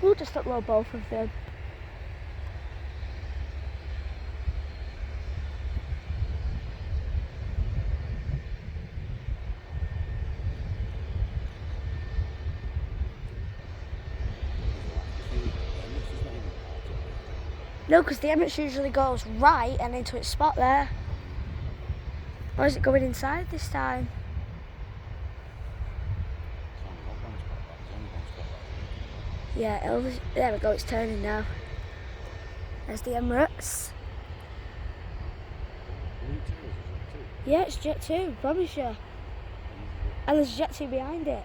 We'll just upload both of them. No, because the Emirates usually goes right and into its spot there. Or is it going inside this time? Yeah, there we go, it's turning now. There's the Emirates. Yeah, it's Jet 2, promise you. And there's Jet 2 behind it.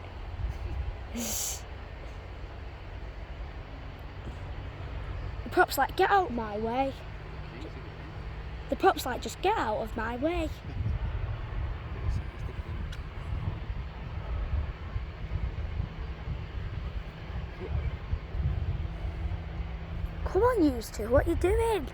The prop's like, get out my way. The prop's like, just get out of my way. Come on, you two, what are you doing?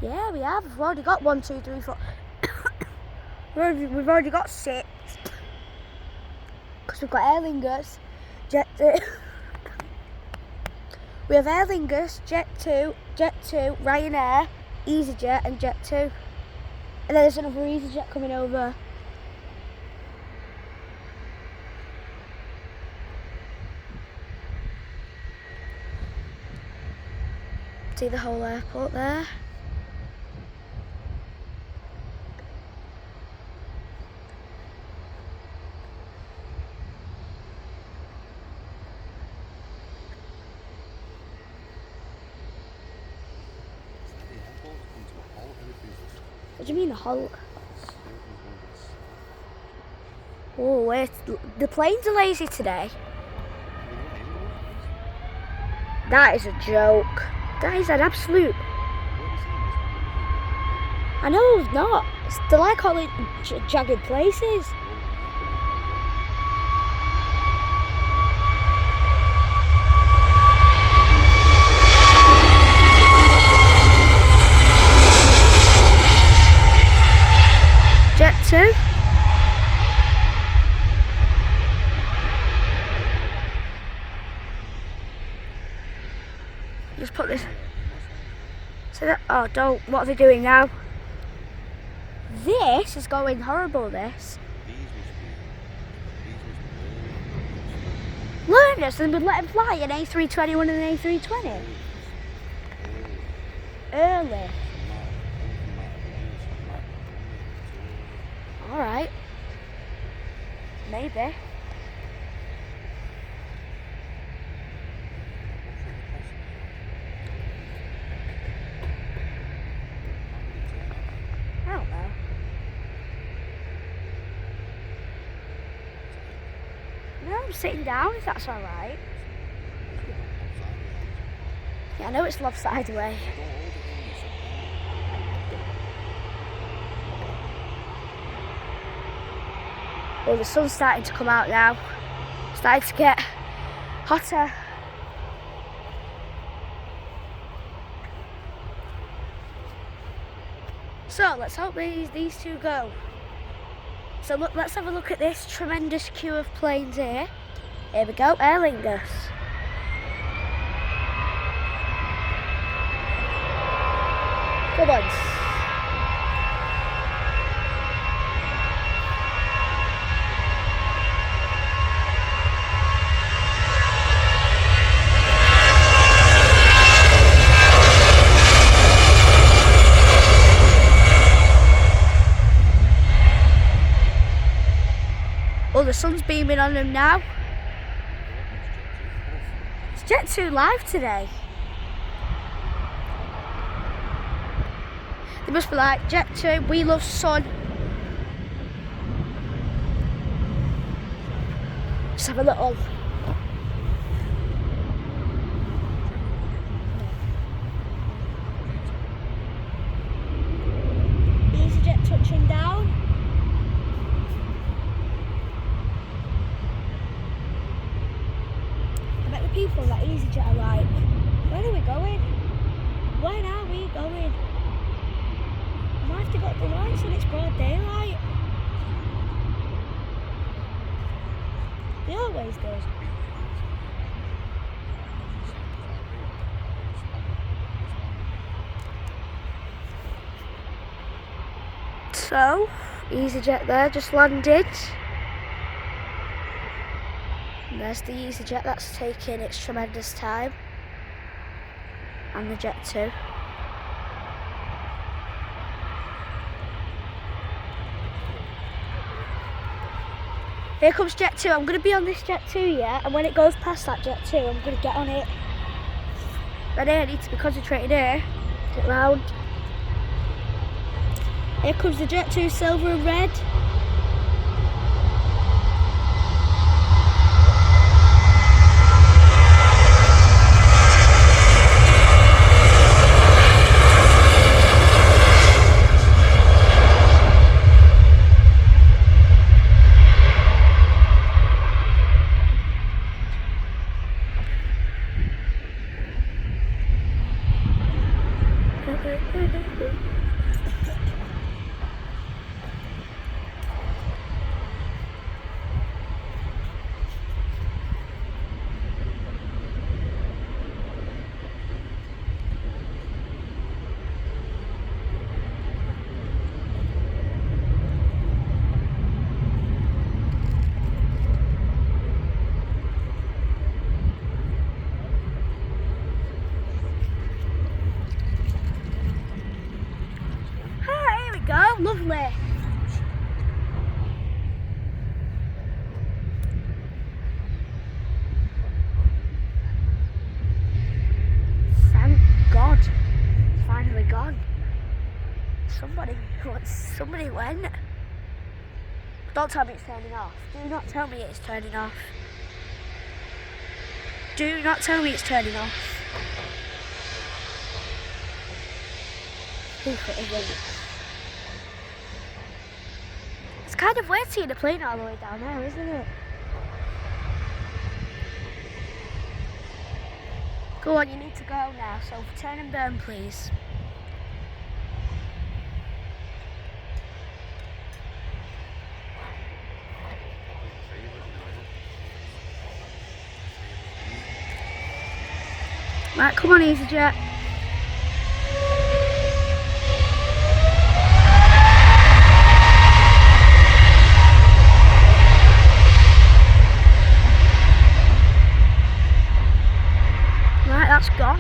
Yeah, we have. We've already got 1, 2, 3, 4. We've already got 6. Because we've got Aer Lingus, Jet 2. We have Aer Lingus, Jet 2, Ryanair, EasyJet and Jet 2. And then there's another EasyJet coming over. See the whole airport there? What do you mean a halt? Oh, wait, the planes are lazy today. That is a joke. That is an absolute... I know, it's not. They're like all in jagged places. Jet 2. Just put this. So that, oh, don't. What are they doing now? This is going horrible. This. Learners, and we'd let him fly an A321 and an A320. Early. All right. Maybe. I don't know. No, I'm sitting down if that's all right. Yeah, I know it's lopsided way. Well, the sun's starting to come out now. Starting to get hotter. So let's hope these two go. So look, let's have a look at this tremendous queue of planes here. Here we go, Aer Lingus. Come on. Oh, the sun's beaming on them now. It's Jet 2 live today. They must be like, Jet 2, we love sun. Just have a little. EasyJet touching down. I bet the people that EasyJet are like, where are we going? Where are we going? off, they got the lights and it's broad daylight. They always do. So, EasyJet there, just landed. And there's the EasyJet that's taking its tremendous time. And the Jet 2. Here comes Jet 2. I'm going to be on this Jet 2, yeah? And when it goes past that Jet 2, I'm going to get on it. Ready? I need to be concentrated here. Get round. Here comes the Jet 2, silver and red. Go, lovely. Thank God, it's finally gone. Somebody went. Don't tell me it's turning off. Do not tell me it's turning off. Do not tell me it's turning off. If it isn't. It's kind of weird seeing the plane all the way down there, isn't it? Go on, you need to go now, so turn and burn, please. Right, come on, EasyJet. That's gone.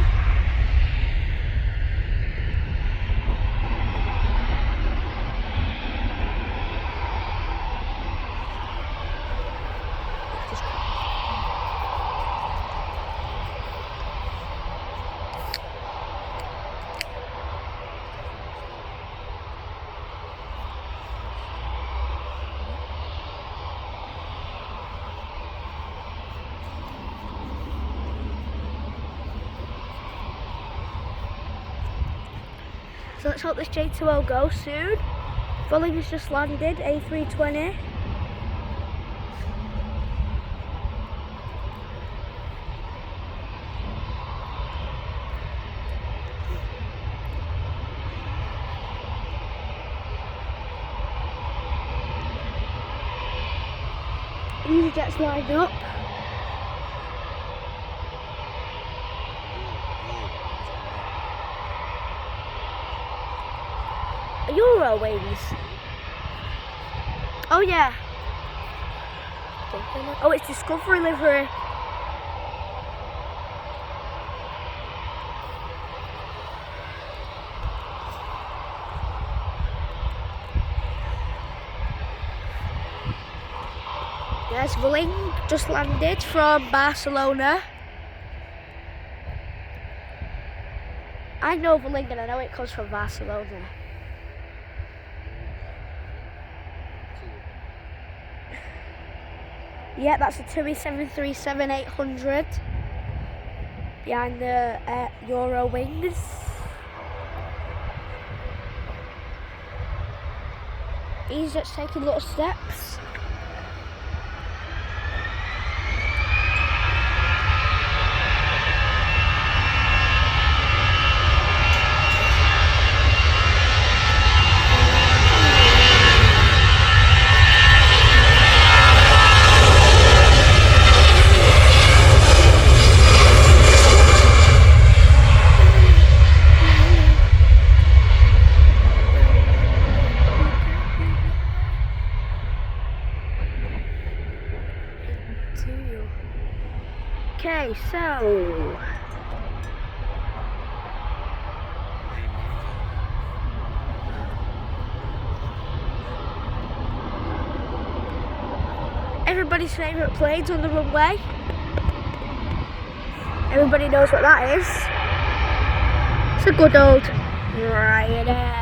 So let's hope this J2O goes soon. Vueling has just landed, A320. EasyJet's lined up. Eurowings. Oh yeah. Oh, it's Discovery livery. Yes, Vueling just landed from Barcelona. I know Vueling and I know it comes from Barcelona. Yeah, that's a TUI 737-800 behind the Eurowings. He's just taking little steps. go. Everybody's favourite plane's on the runway. Everybody knows what that is. It's a good old Ryanair.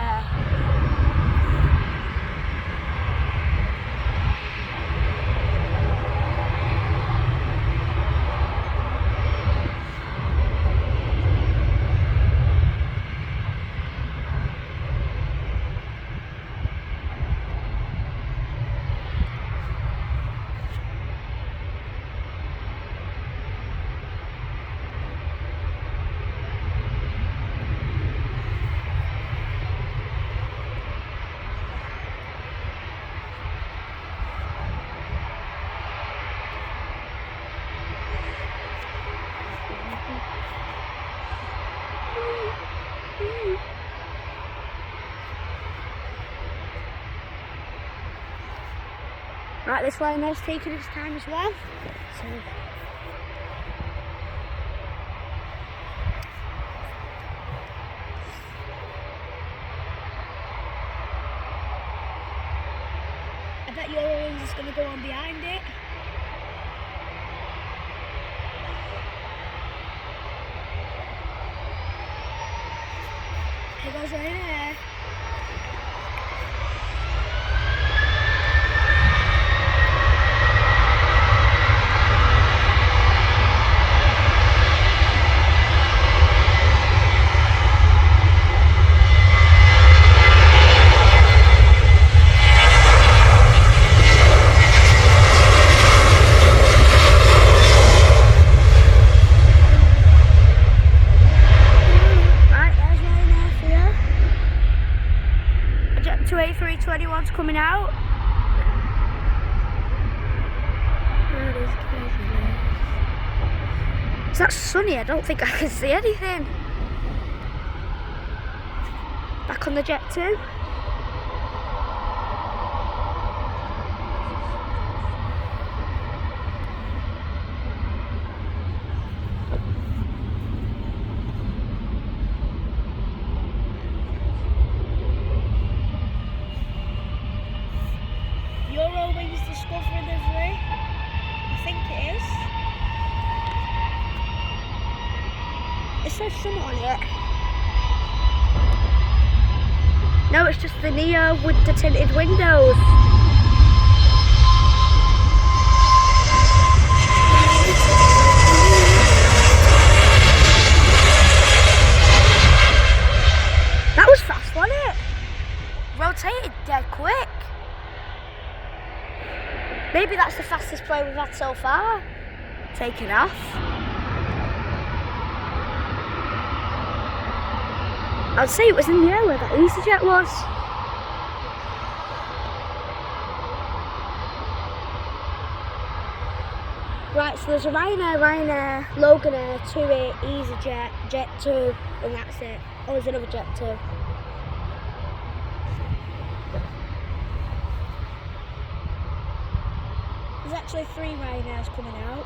Right, this Ryanair's taking its time as well. So I bet Eurowings is going to go on behind it. Here goes Ryanair. A321's coming out. Is that sunny? I don't think I can see anything. Back on the Jet 2. Eurowings Discover Delivery. I think it is. It says something on it. No, it's just the Neo with the tinted windows. That was fast, wasn't it? Rotated dead quick. Maybe that's the fastest plane we've had so far. Taking off. I'd say it was in the air where that EasyJet was. Right, so there's a Ryanair, Loganair, TUI, EasyJet, Jet 2, and that's it. Oh, there's another Jet 2. There's actually 3 Ryanairs coming out.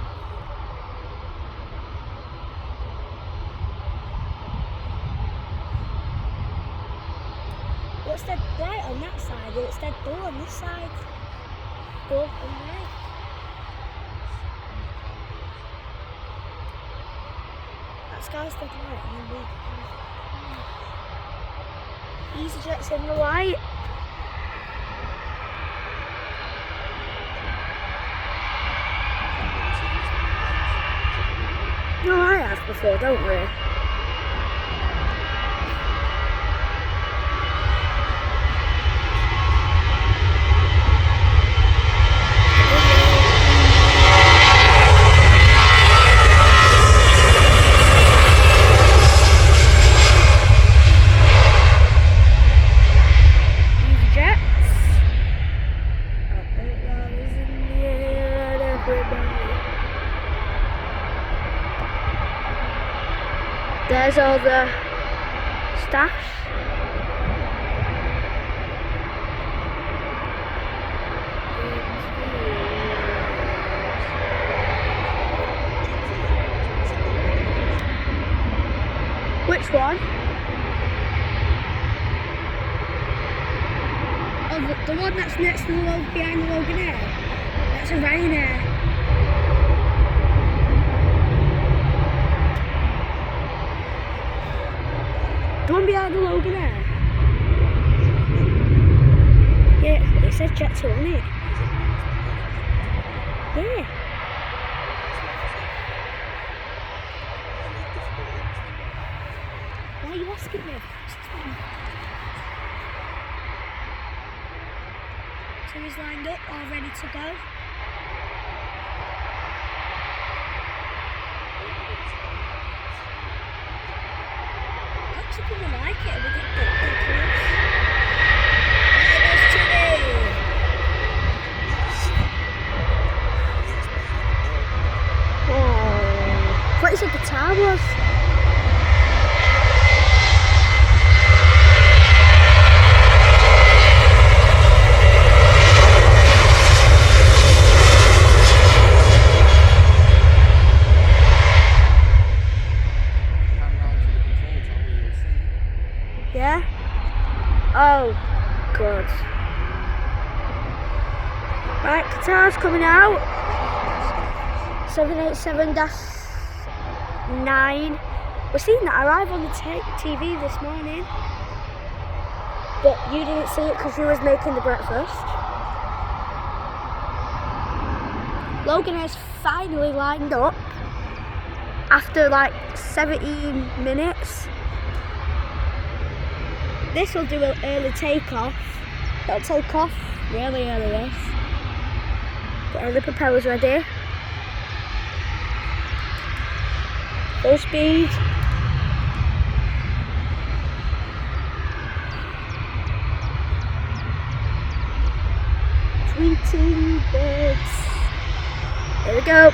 It's dead bright on that side, and it's dead dull on this side. Dull and bright. That sky's dead light, and then EasyJet's in the light. No, I have before, don't we? There's all the staff. next one. Oh, the one that's next to the behind the Loganair. That's a Ryanair. The one behind the Loganair. Yeah, it says Jet2 on it. Yeah. Why are you asking me? So he's lined up, all ready to go. I actually really like it. We didn't get that close. There goes Timmy. Oh, what is a guitar was? Yeah? Oh, God. Right, guitar's coming out. 787-9. We're seeing that arrive on the TV this morning. But you didn't see it because you was making the breakfast. Loganair's finally lined up after like 17 minutes. This will do an early takeoff. It'll take off really early, this. Getting the propellers ready. Full speed. Tweeting birds. There we go.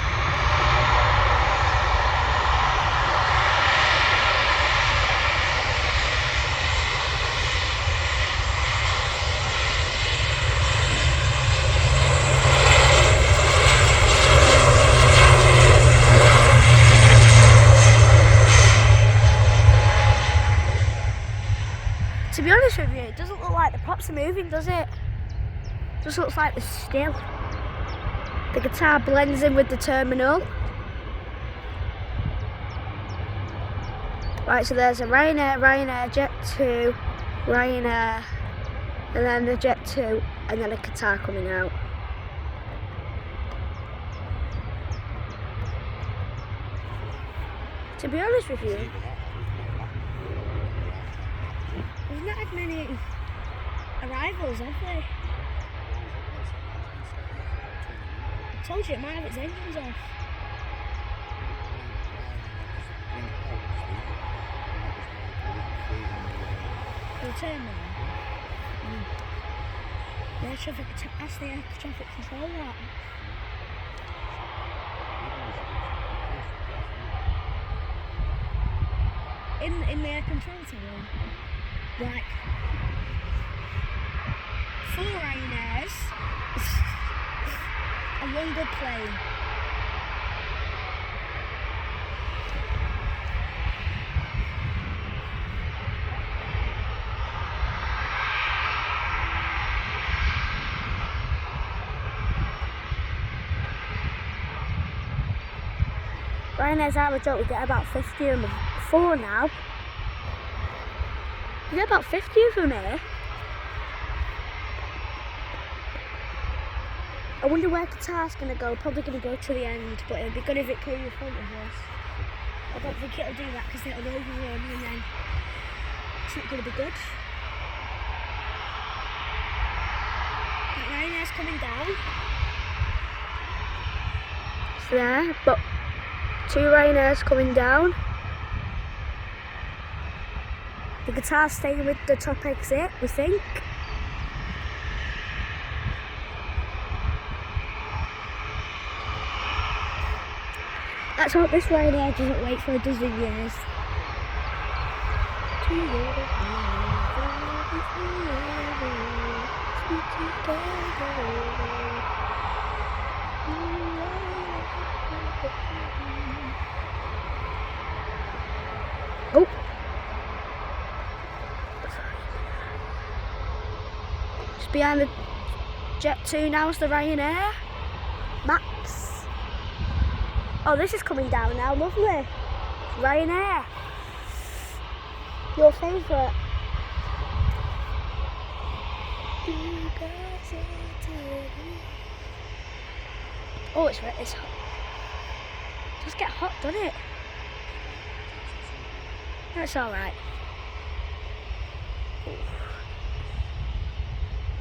To be honest with you, it doesn't look like the props are moving, does it? It just looks like they're still. The guitar blends in with the terminal. Right, so there's a Ryanair, Jet2, Ryanair, and then the Jet2, and then a guitar coming out. To be honest with you, we've not had many arrivals, have we? I told you it might have its engines off. The terminal. Ask the air traffic control that. In the air control tower. Like 4 Ryanairs and 1 good plane. Ryanair's average out, we get about 50 of them. 4 now. We get about 50 of them here. I wonder where guitar's going to go. Probably going to go to the end, but it'd be good if it came in front of us. I don't think it'll do that because it'll overrun and then it's not going to be good. Right, Ryanair's coming down. It's there, but 2 Ryanair's coming down. The guitar's staying with the top exit, we think. Let's hope this Ryanair doesn't wait for a dozen years. Oh, Behind the Jet 2 now is the Ryanair. Max. Oh, this is coming down now, lovely. Ryanair. Your favourite. Oh, it's hot. It does get hot, doesn't it? That's alright.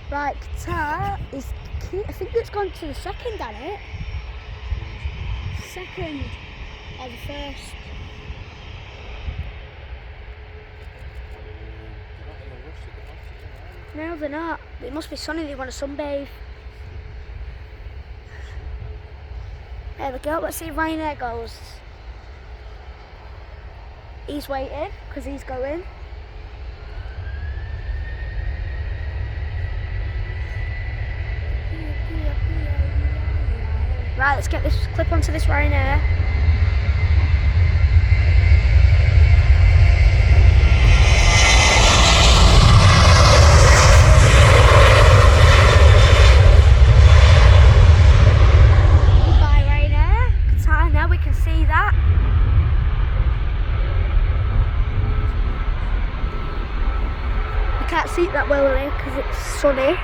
Right, Qatar is key. I think it's gone to the second, hasn't it? Second or the first. No, they're not. It must be sunny, they want to sunbathe. There we go, let's see if Ryanair goes. He's waiting, because he's going. Right, let's get this clip onto this Ryanair. Goodbye Ryanair. Qatar, now we can see that. We can't see it that well because it's sunny.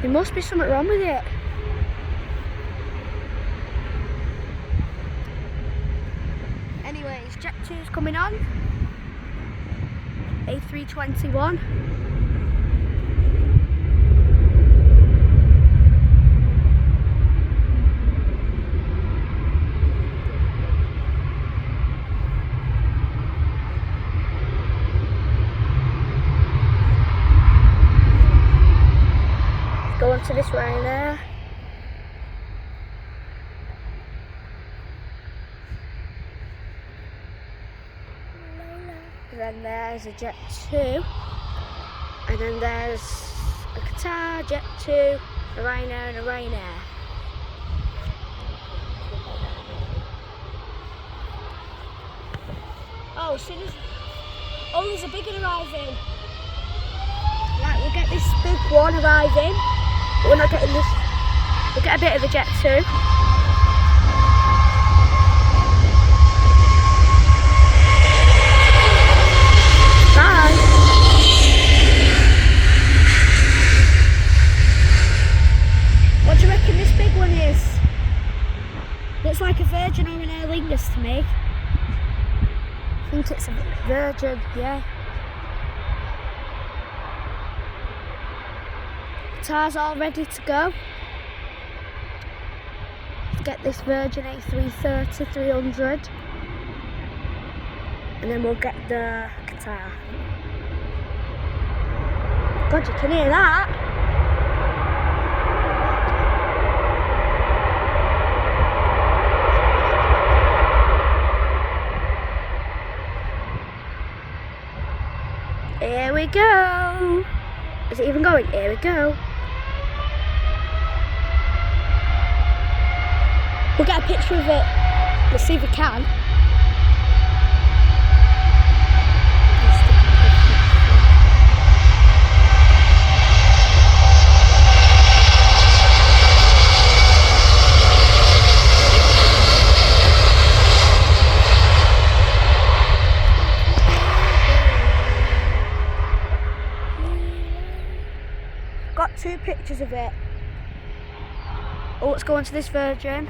There must be something wrong with it. Anyways, Jet 2 is coming on. A321. Go onto this Ryanair. And then there's a Jet 2. And then there's a Qatar, Jet 2, a Ryanair and a Ryanair. Oh, as soon as... Oh, there's a big one arriving. Right, we'll get this big one arriving. But we're not getting this. We'll get a bit of the Jet 2. Bye. What do you reckon this big one is? Looks like a Virgin or an Aer Lingus to me. I think it's a Virgin, yeah. Qatar's all ready to go. Let's get this Virgin A330-300 and then we'll get the Qatar. God, you can hear that. Here we go. Is it even going? Here we go. We'll get a picture of it. Let's see if we can. Got 2 pictures of it. Oh, let's go on to this Virgin.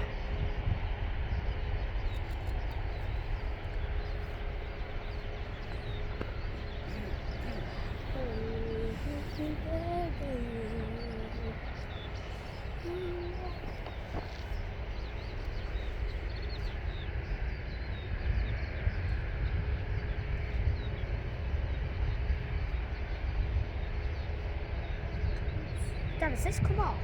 Dad, has this come off?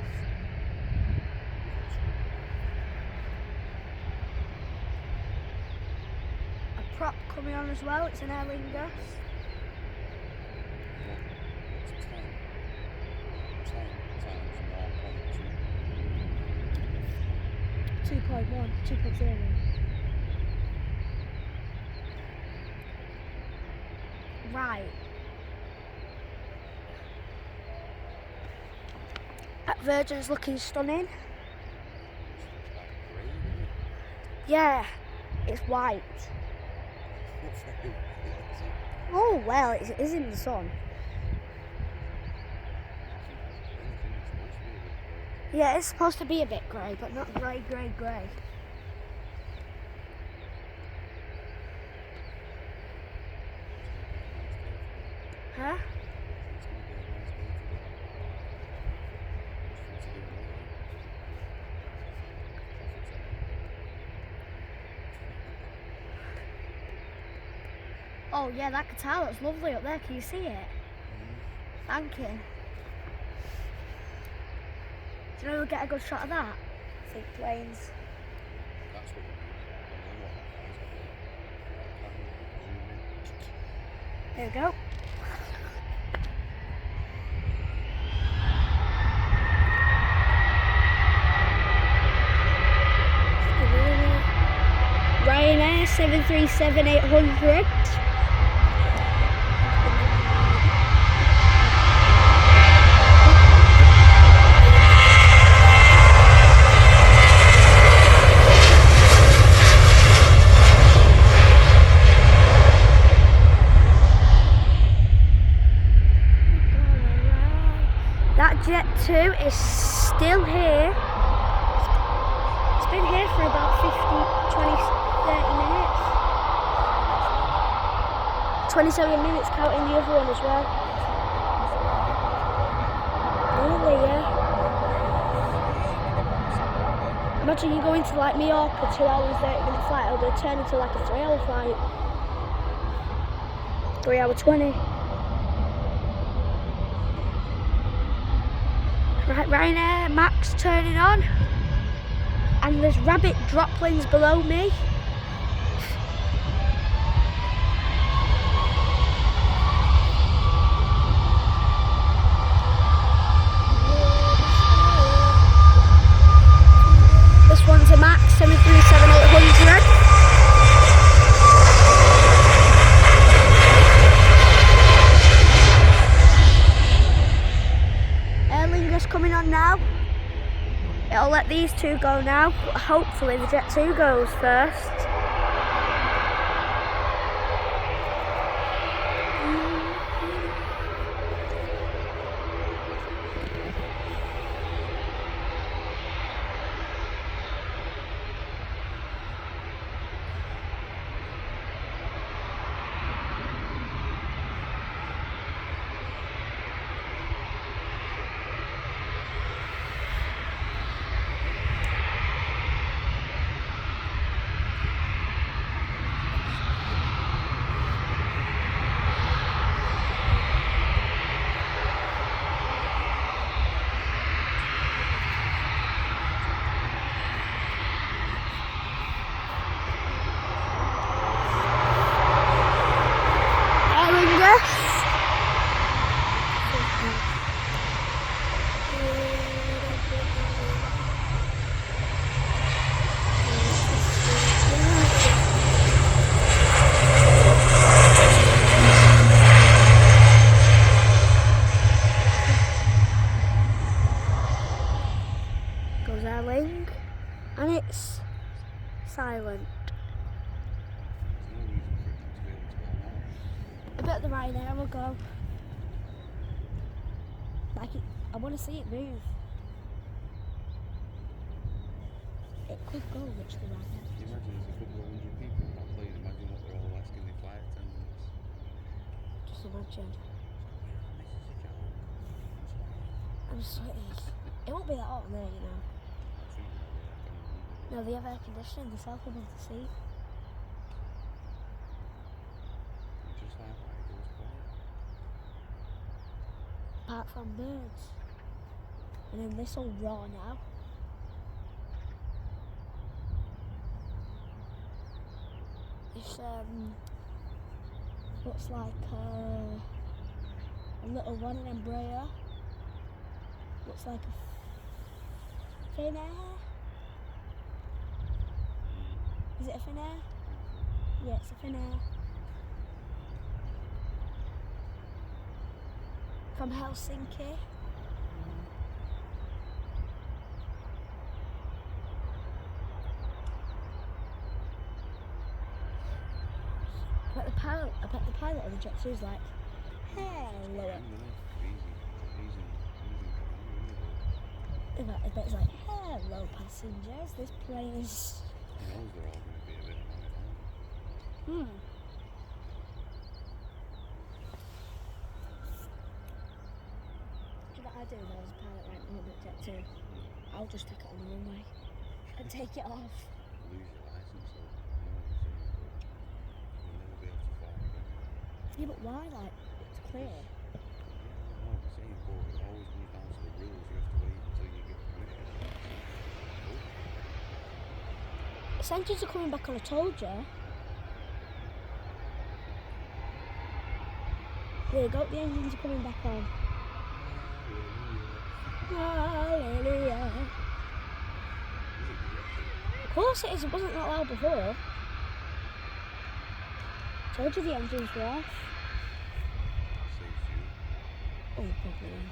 A prop coming on as well, it's an Aer Lingus. 2.1, 2.0. Right. That Virgin's looking stunning. Yeah, it's white. Oh well, it is in the sun. Yeah, it's supposed to be a bit grey, but not grey. Huh? Oh yeah, that guitar looks lovely up there. Can you see it? Banking. Do you know we'll get a good shot of that? See planes. That's what There we go. Ryanair 737-800. That Jet 2 is still here. It's been here for about 30 minutes. 27 minutes counting the other one as well. Really, yeah. Imagine you go into like Mallorca, 2 hours, 30-minute flight, it'll turn into like a 3-hour flight. 3 hour 20. Right, Ryanair Max turning on, and there's rabbit droplings below me. This one's a Max 737-800. Coming on now. It'll let these two go now. Hopefully the Jet 2 goes first. Goes Airlink, and it's silent. I bet the Ryanair will go. Like it, I want to see it move. It could go literally right now. Can you imagine there's a couple of 100 people on that plane? Imagine what they're all asking the flight attendants. Just imagine. I'm sweating. It won't be that hot in there, you know. No, they have air conditioning, the self above the seat. Just like that, it goes quiet. Apart from birds. And then this will roar now. It's looks like a little one in Embraer. Looks like a fin air. Is it a Finnair? Yeah, it's a Finnair. From Helsinki. I bet the pilot of the jet 2 is like, hello. I bet it's like, hello passengers, this plane is... He knows they're all going to be a bit annoyed. Do you know what I do if I was a pilot right now on the jet 2? I'll just take it on the runway and take it off. Lose your license, so you'll never be able to fly again. Yeah, but why? Like, it's clear. Yeah, I know what you're saying, but it always comes down to the rules. You have to wait until you get permission. Engines are coming back on, I told you. There you go, the engines are coming back on. Hallelujah. Of course it is, it wasn't that loud before. Told you the engines were off. Oh, probably.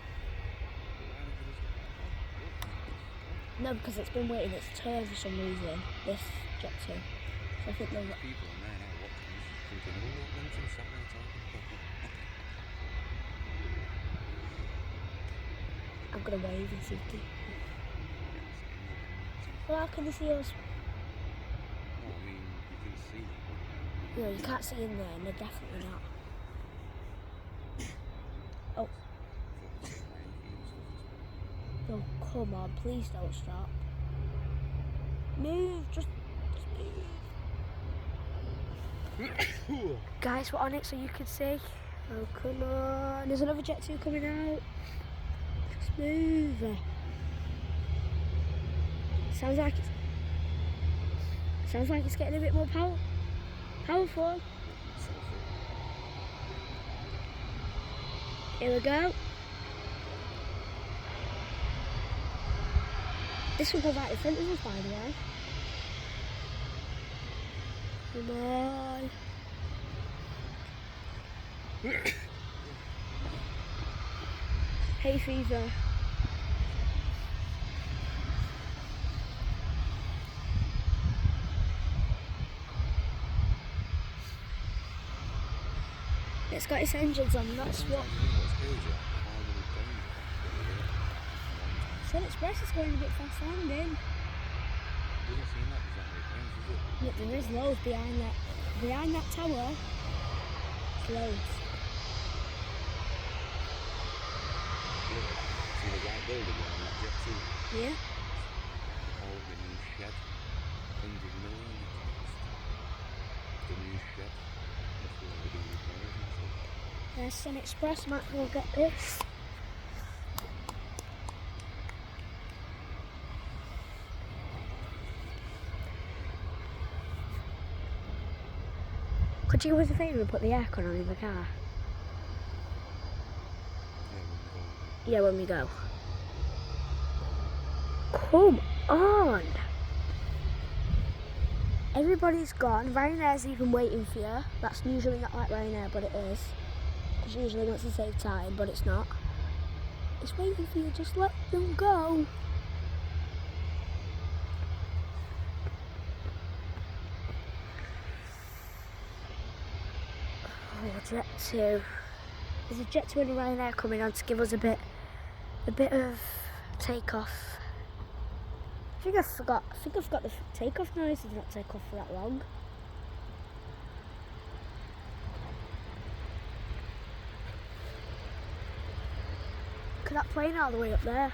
No, because it's been waiting its turn for some reason, this jet 2. So I think they'll... People in there now watching this thinking, oh, what engine sat there talking about? I'm gonna wave and see if they... Well, how can they see us? No, I mean, you can see. No, you can't see in there, and they're definitely not. Oh. Oh, come on, please don't stop. Move, just move. Guys, we're on it so you can see. Oh, come on. There's another jet 2 coming out. Just move. Sounds like it's getting a bit more powerful. Here we go. This will go right in front of us, by the way. Come on. Hay fever. It's got its engines on, that's what. Sun Express is going a bit fast landing. Look, there is loads behind that tower. There's loads. See the white building on that jet 2? Yeah. All the new shed. 100 million. The new shed. That's what we're doing repairs and stuff. There's Sun Express, might go get this. Could you do us a favour and put the aircon on in the car? Yeah, when we go. Come on! Everybody's gone. Ryanair's even waiting for you. That's usually not like Ryanair, but it is. Because usually wants to save time, but it's not. It's waiting for you, just let them go. Oh, jet 2. There's a jet 2 and a Ryanair coming on to give us a bit of takeoff. I think I've got the takeoff noise. It did not take off for that long. Look at that plane all the way up there.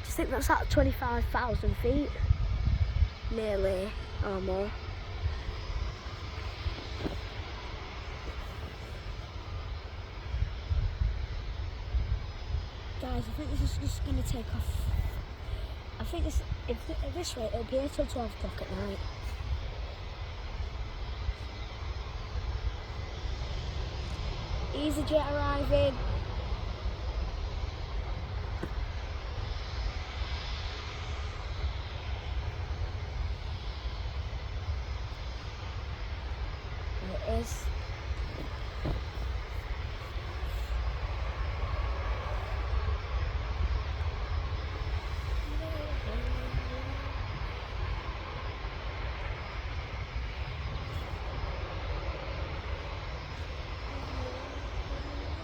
I think that's at 25,000 feet, nearly, or more. Guys, I think this is just going to take off. I think at this rate it'll be here till 12 o'clock at night. EasyJet arriving. There it is.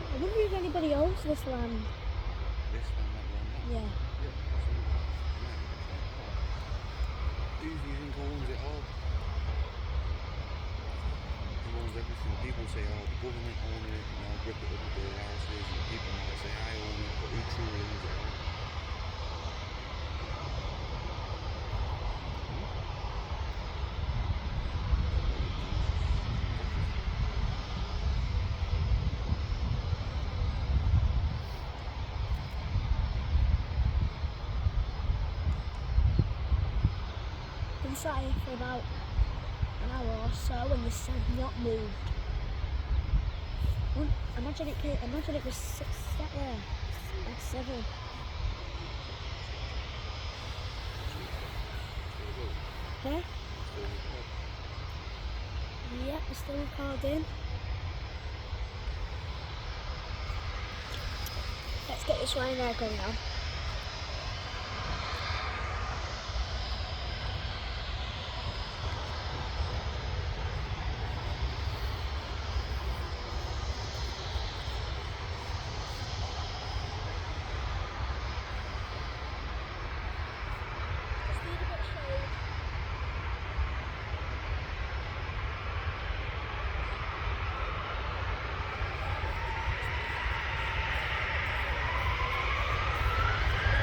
I wonder if anybody owns this land. This one, that one, that. Yeah. Yeah, absolutely. Who do you think owns it all? Who owns everything? People say, oh, the government own it, and I'll rip it up with their houses, and people might say, I own it, but who truly owns it all? Been sat here for about an hour or so and this has not moved. Well, imagine it was sat there. Like 7. Huh? Yeah, we're still recording. Let's get this right there going on.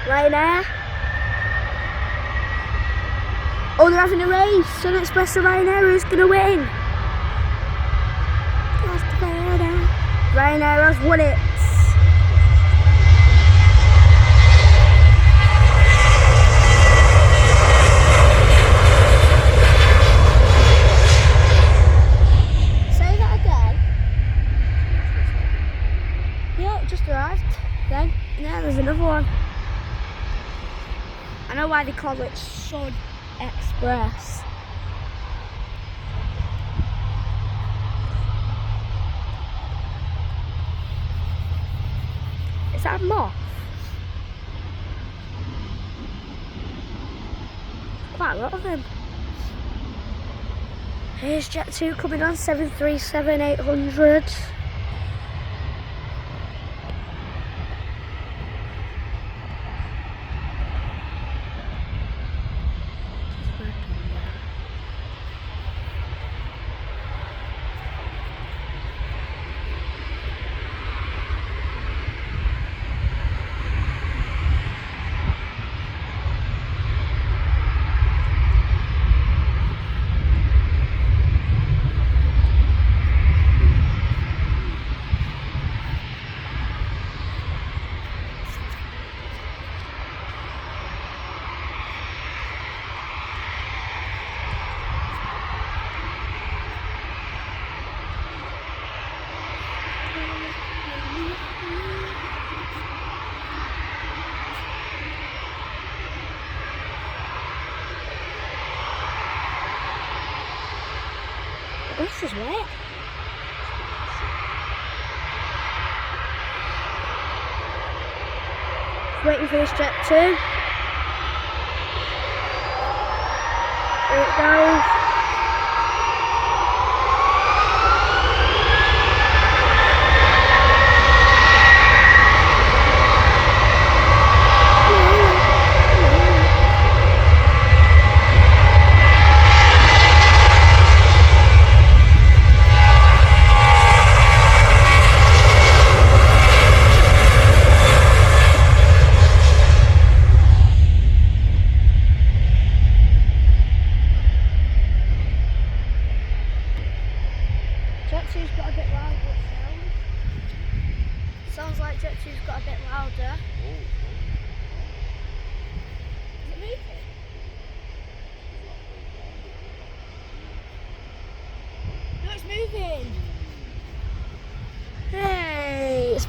Ryanair. Oh, they're having a race. Sun Express and Ryanair. Who's going to win? Ryanair has won it. Say that again. Yeah, it just arrived. Then, yeah, there's another one. I know why they call it Sun Express. Is that a moth? Quite a lot of them. Here's Jet 2 coming on 737-800. This is wet. Waiting for this Jet 2. There it goes.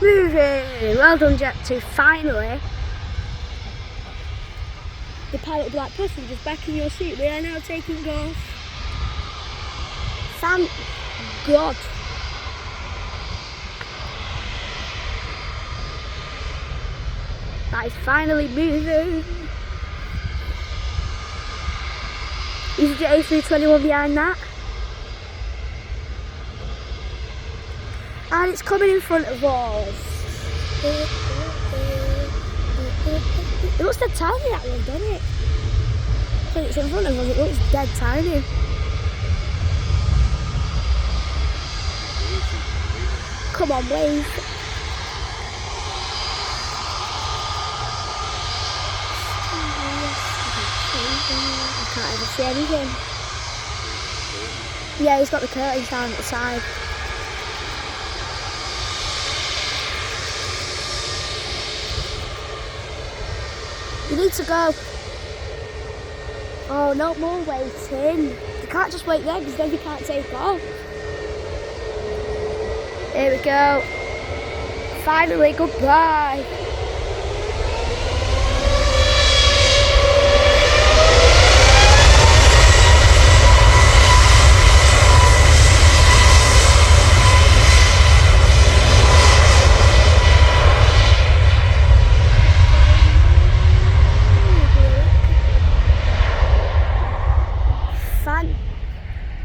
moving. Well done, Jet 2. Finally. The pilot will be like, passengers back in your seat. We are now taking off. Thank God. That is finally moving. EasyJet A321 behind that. And it's coming in front of us. It looks dead tiny, that one, doesn't it? When it's in front of us, it looks dead tiny. Come on, wave. I can't even see anything. Yeah, he's got the curtains down at the side. You need to go. Oh, no more waiting. You can't just wait there because then you can't take off. Here we go. Finally, goodbye.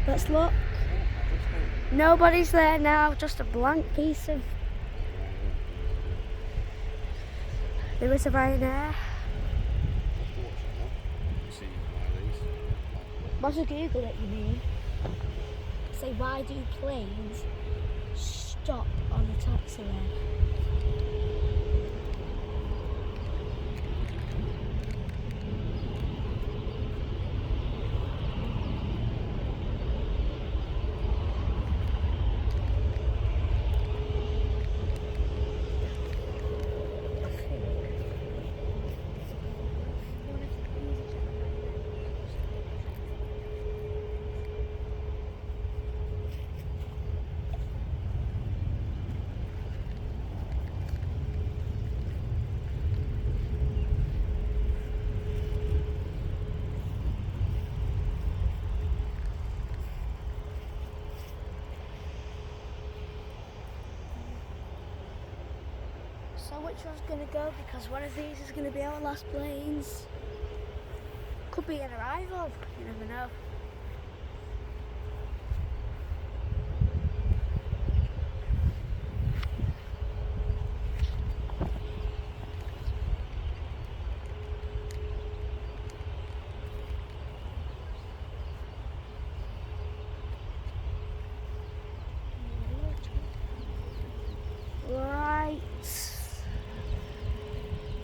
Let's look. Nobody's there now, just a blank piece of... There is a Ryanair. What's a Google it, you mean? Say, why do planes stop on the taxiway? So which one's going to go? Because one of these is going to be our last planes. Could be an arrival, you never know.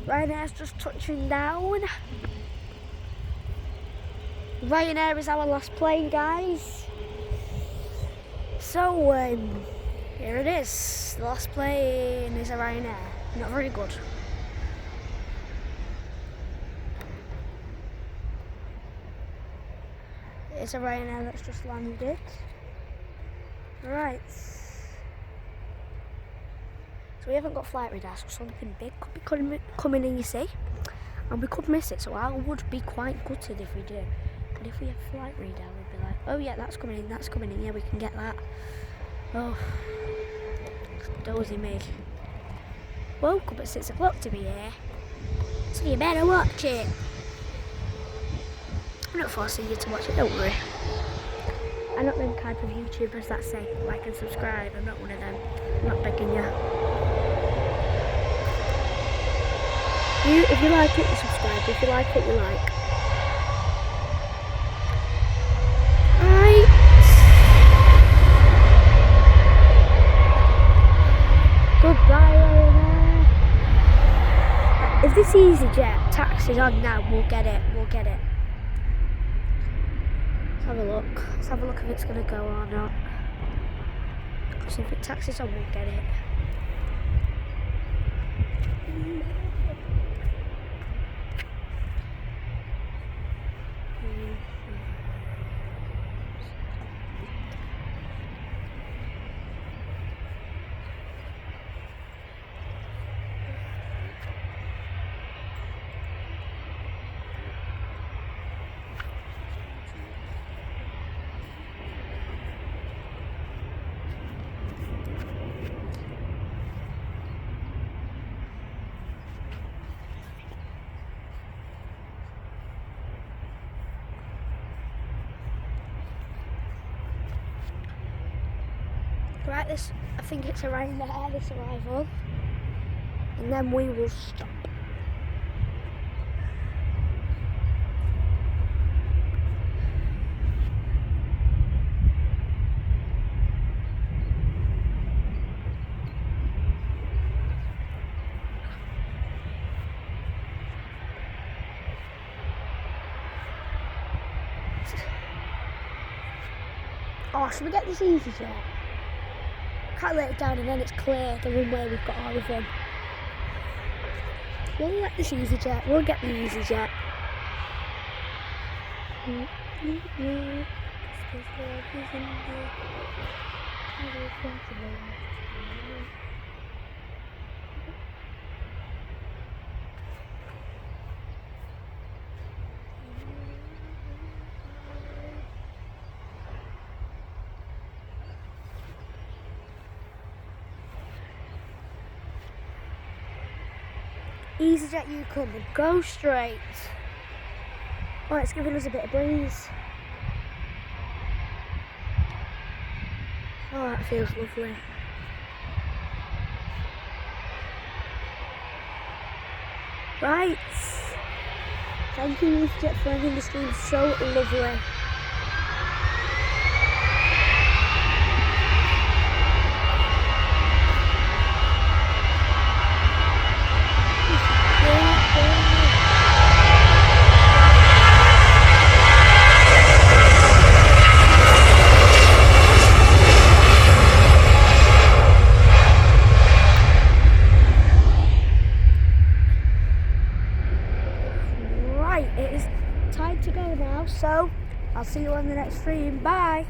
Ryanair's just touching down. Ryanair is our last plane, guys. So, here it is. The last plane is a Ryanair. Not very good. It's a Ryanair that's just landed. Right. So we haven't got flight radar, so something big could be coming in, you see. And we could miss it, so I would be quite gutted if we do. But if we have flight radar, we'd be like, oh yeah, that's coming in, yeah, we can get that. Oh, dozy me. Woke up at 6 o'clock to be here, so you better watch it. I'm not forcing you to watch it, don't worry. I'm not them type of YouTubers that say like and subscribe. I'm not one of them. I'm not begging you. If you like it, you subscribe. If you like it, you like. Right. Goodbye, Ryanair. If this EasyJet taxi's on now, we'll get it. We'll get it. Let's have a look. Let's have a look if it's going to go or not. Because if it taxis on, we'll get it. Right, this, I think it's around there, this arrival. And then we will stop. Oh, should we get this easy jet? Can't let it down and then it's clear the runway we've got all of them. We'll let this easy jet, we'll get the easy jet. EasyJet, you come and go straight. Oh, it's giving us a bit of breeze. Oh, that feels lovely. Right. Thank you, EasyJet, for ending the stream so lovely. It is time to go now, so I'll see you on the next stream. Bye.